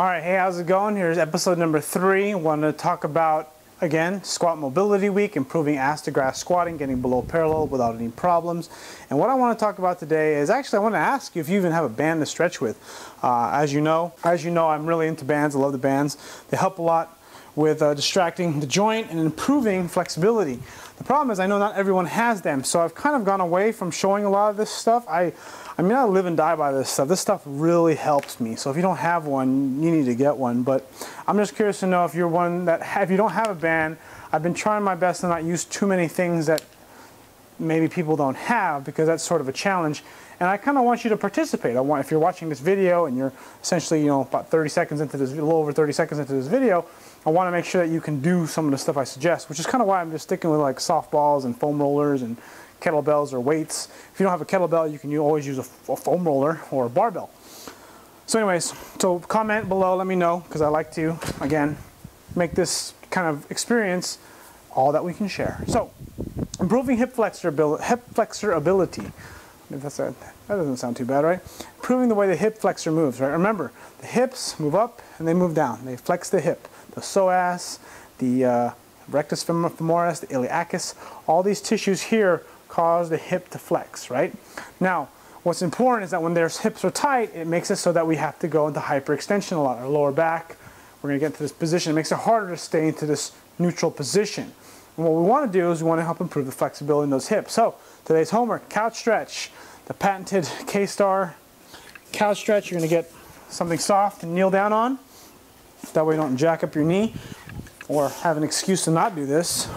Alright, hey, how's it going? Here's episode number 3. I wanted to talk about, again, squat mobility week, improving ass to grass squatting, getting below parallel without any problems. And what I want to talk about today is actually I want to ask you if you even have a band to stretch with. As you know, I'm really into bands. I love the bands. They help a lot with distracting the joint and improving flexibility. The problem is I know not everyone has them, so I've kind of gone away from showing a lot of this stuff. I mean, I live and die by this stuff. This stuff really helps me. So if you don't have one, you need to get one. But I'm just curious to know if you're one that, if you don't have a band, I've been trying my best to not use too many things that maybe people don't have, because that's sort of a challenge. And I kind of want you to participate. If you're watching this video and you're essentially, about 30 seconds into this, a little over 30 seconds into this video, I want to make sure that you can do some of the stuff I suggest, which is kind of why I'm just sticking with like softballs and foam rollers and kettlebells or weights. If you don't have a kettlebell, you can always use a foam roller or a barbell. So anyways, so comment below, let me know, because I like to, again, make this kind of experience all that we can share. So, improving hip flexor ability. That doesn't sound too bad, right? Improving the way the hip flexor moves, right? Remember, the hips move up and they move down. They flex the hip. The psoas, the rectus femoris, the iliacus, all these tissues here cause the hip to flex, right? Now, what's important is that when their hips are tight, it makes it so that we have to go into hyperextension a lot. Our lower back, we're going to get into this position. It makes it harder to stay into this neutral position. And what we want to do is we want to help improve the flexibility in those hips. So, today's homework, couch stretch. The patented K-Star couch stretch. You're going to get something soft and kneel down on. That way you don't jack up your knee or have an excuse to not do this.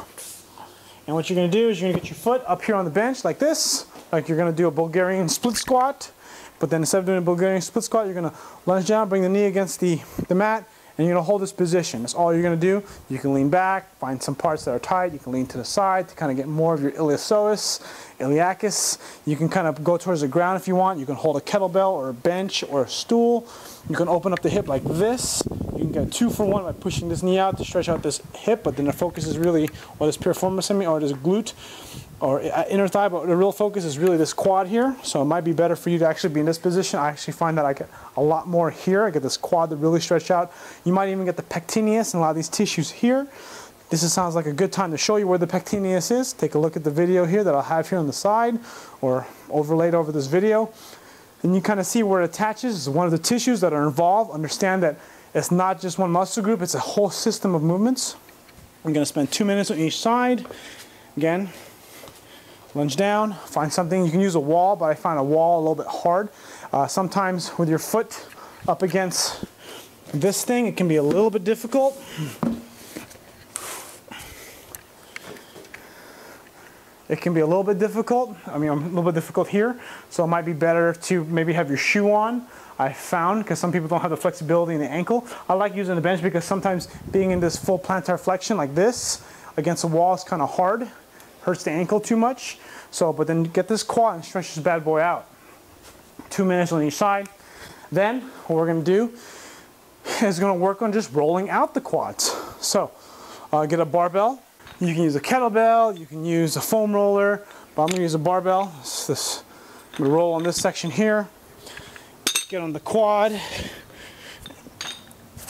And what you're going to do is you're going to get your foot up here on the bench like this, like you're going to do a Bulgarian split squat. But then instead of doing a Bulgarian split squat, you're going to lunge down, bring the knee against the mat, and you're going to hold this position. That's all you're going to do. You can lean back, find some parts that are tight. You can lean to the side to kind of get more of your iliopsoas, iliacus. You can kind of go towards the ground if you want. You can hold a kettlebell or a bench or a stool. You can open up the hip like this. You can get a 2-for-1 by pushing this knee out to stretch out this hip, but then the focus is really, or this piriformis or this glute or inner thigh, but the real focus is really this quad here. So it might be better for you to actually be in this position. I actually find that I get a lot more here. I get this quad that really stretch out. You might even get the pectineus and a lot of these tissues here. This sounds like a good time to show you where the pectineus is. Take a look at the video here that I'll have here on the side or overlaid over this video. And you kind of see where it attaches. It's one of the tissues that are involved. Understand that it's not just one muscle group, it's a whole system of movements. I'm going to spend 2 minutes on each side. Again, lunge down, find something. You can use a wall, but I find a wall a little bit hard. Sometimes with your foot up against this thing, it can be a little bit difficult. It can be a little bit difficult. I mean, a little bit difficult here. So it might be better to maybe have your shoe on. I found, because some people don't have the flexibility in the ankle. I like using the bench because sometimes being in this full plantar flexion like this against a wall is kind of hard. Hurts the ankle too much. So, but then get this quad and stretch this bad boy out. 2 minutes on each side. Then what we're going to do is going to work on just rolling out the quads. So get a barbell. You can use a kettlebell, you can use a foam roller, but I'm going to use a barbell. I'm going to roll on this section here. Get on the quad.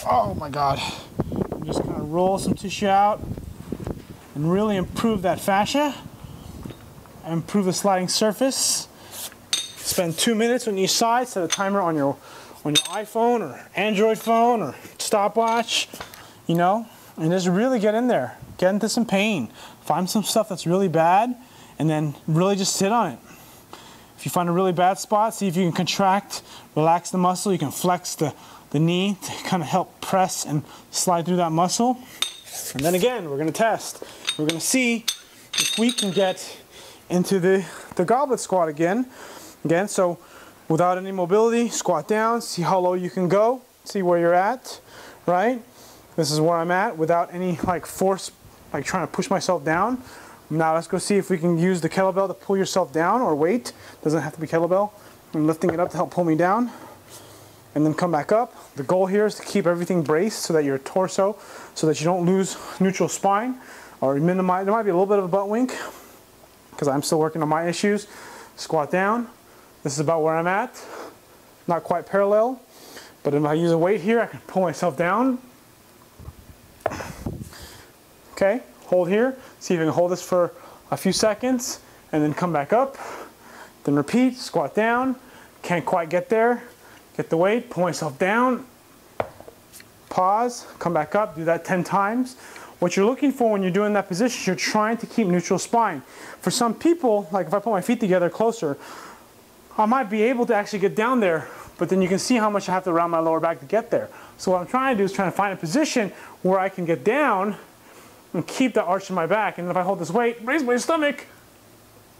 Oh my God. I'm just kind of roll some tissue out and really improve that fascia and improve the sliding surface. Spend 2 minutes on each side. Set a timer on your iPhone or Android phone or stopwatch, and just really get in there. Get into some pain. Find some stuff that's really bad and then really just sit on it. If you find a really bad spot, see if you can contract, relax the muscle. You can flex the knee to kind of help press and slide through that muscle. And then again, we're going to test. We're going to see if we can get into the goblet squat again. So without any mobility, squat down, see how low you can go, see where you're at, right? This is where I'm at without any force, trying to push myself down. Now let's go see if we can use the kettlebell to pull yourself down, or weight. Doesn't have to be kettlebell. I'm lifting it up to help pull me down. And then come back up. The goal here is to keep everything braced so that your torso, so that you don't lose neutral spine or minimize. There might be a little bit of a butt wink because I'm still working on my issues. Squat down. This is about where I'm at. Not quite parallel, But if I use a weight here, I can pull myself down. Okay, hold here. See if I can hold this for a few seconds and then come back up. Then repeat, squat down. Can't quite get there. Get the weight, pull myself down. Pause, come back up, do that 10 times. What you're looking for when you're doing that position, you're trying to keep neutral spine. For some people, like if I put my feet together closer, I might be able to actually get down there, but then you can see how much I have to round my lower back to get there. So what I'm trying to do is trying to find a position where I can get down and keep that arch in my back. And if I hold this weight, raise my stomach,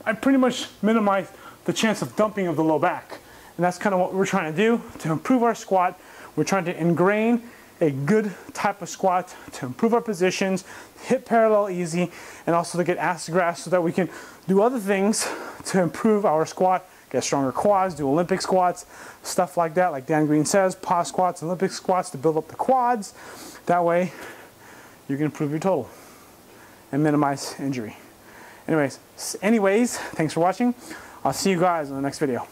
I pretty much minimize the chance of dumping of the low back. And that's kind of what we're trying to do to improve our squat. We're trying to ingrain a good type of squat to improve our positions, hip parallel easy, and also to get ass to grass so that we can do other things to improve our squat, get stronger quads, do Olympic squats, stuff like that, like Dan Green says, pause squats, Olympic squats to build up the quads. That way, you can improve your total and minimize injury. Anyways, thanks for watching. I'll see you guys in the next video.